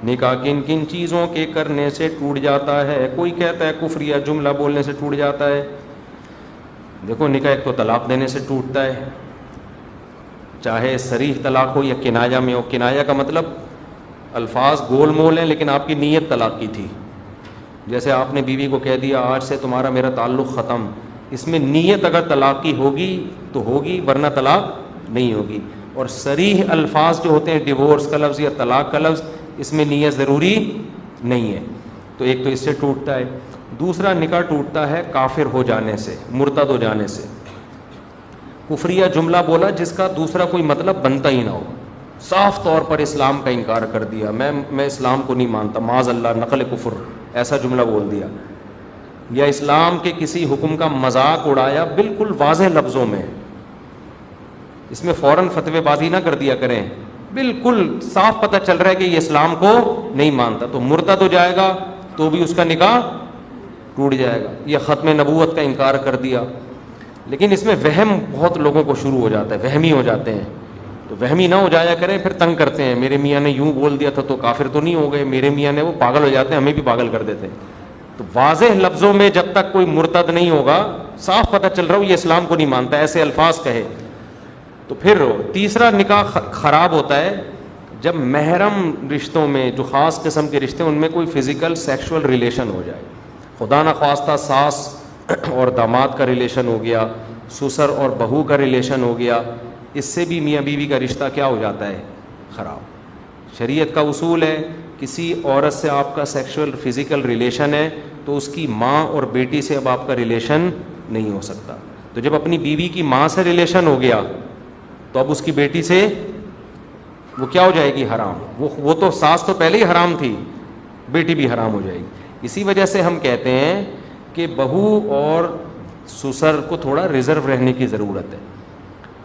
نکاح کن کن چیزوں کے کرنے سے ٹوٹ جاتا ہے؟ کوئی کہتا ہے کفریہ جملہ بولنے سے ٹوٹ جاتا ہے. دیکھو نکاح ایک تو طلاق دینے سے ٹوٹتا ہے, چاہے صریح طلاق ہو یا کنایہ میں ہو. کنایہ کا مطلب الفاظ گول مول ہیں لیکن آپ کی نیت طلاق کی تھی. جیسے آپ نے بیوی کو کہہ دیا آج سے تمہارا میرا تعلق ختم, اس میں نیت اگر طلاق کی ہوگی تو ہوگی, ورنہ طلاق نہیں ہوگی. اور صریح الفاظ جو ہوتے ہیں ڈیورس کا لفظ یا طلاق کا لفظ, اس میں نیت ضروری نہیں ہے. تو ایک تو اس سے ٹوٹتا ہے. دوسرا نکاح ٹوٹتا ہے کافر ہو جانے سے, مرتد ہو جانے سے. کفریہ جملہ بولا جس کا دوسرا کوئی مطلب بنتا ہی نہ ہو, صاف طور پر اسلام کا انکار کر دیا, میں اسلام کو نہیں مانتا, معاذ اللہ نقل کفر, ایسا جملہ بول دیا. یا اسلام کے کسی حکم کا مذاق اڑایا بالکل واضح لفظوں میں, اس میں فوراً فتوی بازی نہ کر دیا کریں, بالکل صاف پتہ چل رہا ہے کہ یہ اسلام کو نہیں مانتا, تو مرتد ہو جائے گا تو بھی اس کا نکاح ٹوٹ جائے گا. یا ختم نبوت کا انکار کر دیا. لیکن اس میں وہم بہت لوگوں کو شروع ہو جاتا ہے, وہمی ہو جاتے ہیں. تو وہمی نہ ہو جایا کریں, پھر تنگ کرتے ہیں, میرے میاں نے یوں بول دیا تھا تو کافر تو نہیں ہو گئے, میرے میاں نے, وہ پاگل ہو جاتے ہیں, ہمیں بھی پاگل کر دیتے ہیں. تو واضح لفظوں میں جب تک کوئی مرتد نہیں ہوگا, صاف پتہ چل رہا ہو یہ اسلام کو نہیں مانتا, ایسے الفاظ کہے. تو پھر تیسرا نکاح خراب ہوتا ہے جب محرم رشتوں میں, جو خاص قسم کے رشتے ہیں, ان میں کوئی فزیکل سیکشول ریلیشن ہو جائے. خدا نخواستہ ساس اور داماد کا ریلیشن ہو گیا, سسر اور بہو کا ریلیشن ہو گیا, اس سے بھی میاں بیوی کا رشتہ کیا ہو جاتا ہے؟ خراب. شریعت کا اصول ہے کسی عورت سے آپ کا سیکشول فزیکل ریلیشن ہے تو اس کی ماں اور بیٹی سے اب آپ کا ریلیشن نہیں ہو سکتا. تو جب اپنی بیوی کی ماں سے ریلیشن ہو گیا تو اب اس کی بیٹی سے وہ کیا ہو جائے گی؟ حرام. وہ تو ساس تو پہلے ہی حرام تھی, بیٹی بھی حرام ہو جائے گی. اسی وجہ سے ہم کہتے ہیں کہ بہو اور سسر کو تھوڑا ریزرو رہنے کی ضرورت ہے.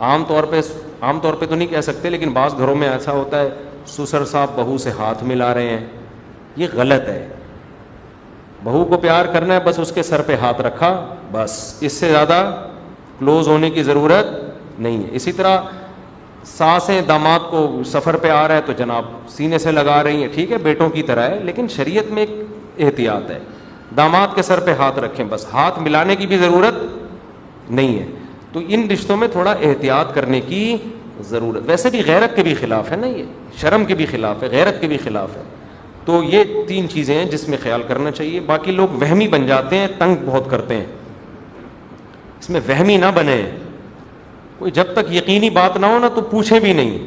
عام طور پہ تو نہیں کہہ سکتے, لیکن بعض گھروں میں ایسا ہوتا ہے سسر صاحب بہو سے ہاتھ ملا رہے ہیں, یہ غلط ہے. بہو کو پیار کرنا ہے, بس اس کے سر پہ ہاتھ رکھا, بس اس سے زیادہ کلوز ہونے کی ضرورت نہیں ہے. اسی طرح ساسیں داماد کو سفر پہ آ رہا ہے تو جناب سینے سے لگا رہی ہیں, ٹھیک ہے بیٹوں کی طرح ہے, لیکن شریعت میں ایک احتیاط ہے. داماد کے سر پہ ہاتھ رکھیں, بس ہاتھ ملانے کی بھی ضرورت نہیں ہے. تو ان رشتوں میں تھوڑا احتیاط کرنے کی ضرورت. ویسے بھی غیرت کے بھی خلاف ہے نا, یہ شرم کے بھی خلاف ہے, غیرت کے بھی خلاف ہے. تو یہ 3 چیزیں ہیں جس میں خیال کرنا چاہیے. باقی لوگ وہمی بن جاتے ہیں, تنگ بہت کرتے ہیں, اس میں وہمی نہ بنے. کوئی جب تک یقینی بات نہ ہو نا تو پوچھیں بھی نہیں.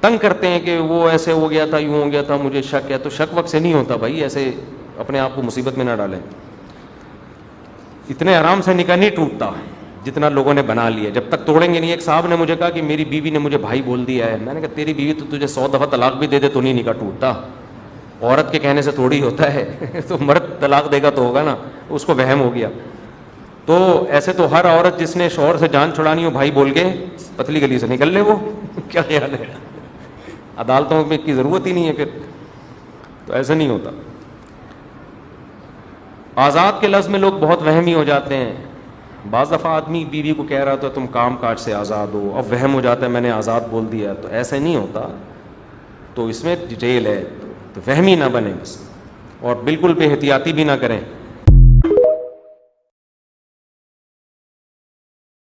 تنگ کرتے ہیں کہ وہ ایسے ہو گیا تھا, یوں ہو گیا تھا, مجھے شک ہے. تو شک وقت سے نہیں ہوتا بھائی, ایسے اپنے آپ کو مصیبت میں نہ ڈالیں. اتنے آرام سے نکاح نہیں ٹوٹتا جتنا لوگوں نے بنا لیا, جب تک توڑیں گے نہیں. ایک صاحب نے مجھے کہا کہ میری بیوی نے مجھے بھائی بول دیا ہے. میں نے کہا تیری بیوی تو تجھے 100 دفعہ طلاق بھی دے دے تو نہیں نکاح ٹوٹتا, عورت کے کہنے سے تھوڑی ہوتا ہے. تو مرد طلاق دے گا تو ہوگا نا, اس کو وہم ہو گیا. تو ایسے تو ہر عورت جس نے شوہر سے جان چھڑانی ہو بھائی بول کے پتلی گلی سے نکل لے. وہ کیا خیال ہے, عدالتوں میں کی ضرورت ہی نہیں ہے پھر. تو ایسا نہیں ہوتا. آزاد کے لفظ میں لوگ بہت وہمی ہو جاتے ہیں. بعض دفعہ آدمی بیوی کو کہہ رہا تھا تم کام کاج سے آزاد ہو, اب وہم ہو جاتا ہے میں نے آزاد بول دیا. تو ایسا نہیں ہوتا, تو اس میں ڈیٹیل ہے. تو وہمی نہ بنے بس, اور بالکل بے احتیاطی بھی نہ کریں.